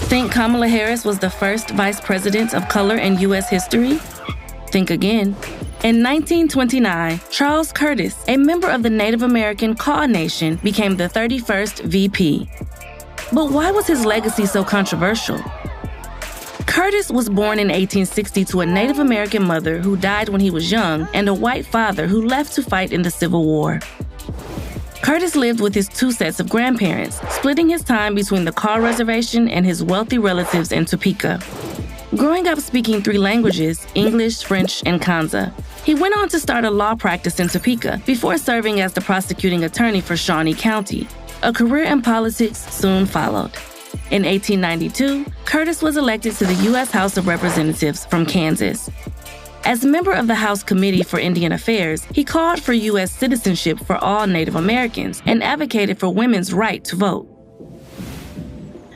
Think Kamala Harris was the first vice president of color in U.S. history? Think again. In 1929, Charles Curtis, a member of the Native American Kaw Nation, became the 31st VP. But why was his legacy so controversial? Curtis was born in 1860 to a Native American mother who died when he was young and a white father who left to fight in the Civil War. Curtis lived with his two sets of grandparents, splitting his time between the Kaw Reservation and his wealthy relatives in Topeka. Growing up speaking 3 languages, English, French, and Kansa, he went on to start a law practice in Topeka before serving as the prosecuting attorney for Shawnee County. A career in politics soon followed. In 1892, Curtis was elected to the U.S. House of Representatives from Kansas. As a member of the House Committee for Indian Affairs, he called for U.S. citizenship for all Native Americans and advocated for women's right to vote.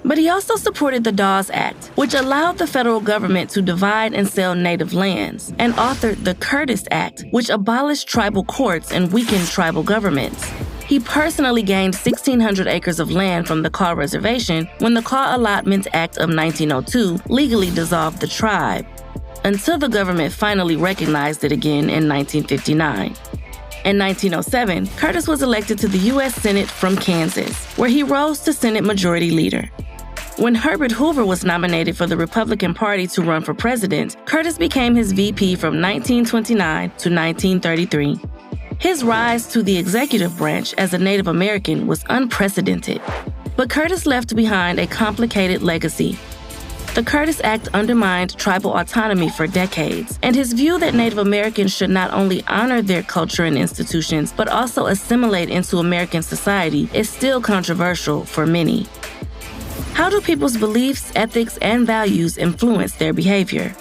But he also supported the Dawes Act, which allowed the federal government to divide and sell native lands, and authored the Curtis Act, which abolished tribal courts and weakened tribal governments. He personally gained 1,600 acres of land from the Kaw Reservation when the Kaw Allotment Act of 1902 legally dissolved the tribe, until the government finally recognized it again in 1959. In 1907, Curtis was elected to the U.S. Senate from Kansas, where he rose to Senate Majority Leader. When Herbert Hoover was nominated for the Republican Party to run for president, Curtis became his VP from 1929 to 1933. His rise to the executive branch as a Native American was unprecedented. But Curtis left behind a complicated legacy. The Curtis Act undermined tribal autonomy for decades, and his view that Native Americans should not only honor their culture and institutions, but also assimilate into American society is still controversial for many. How do people's beliefs, ethics, and values influence their behavior?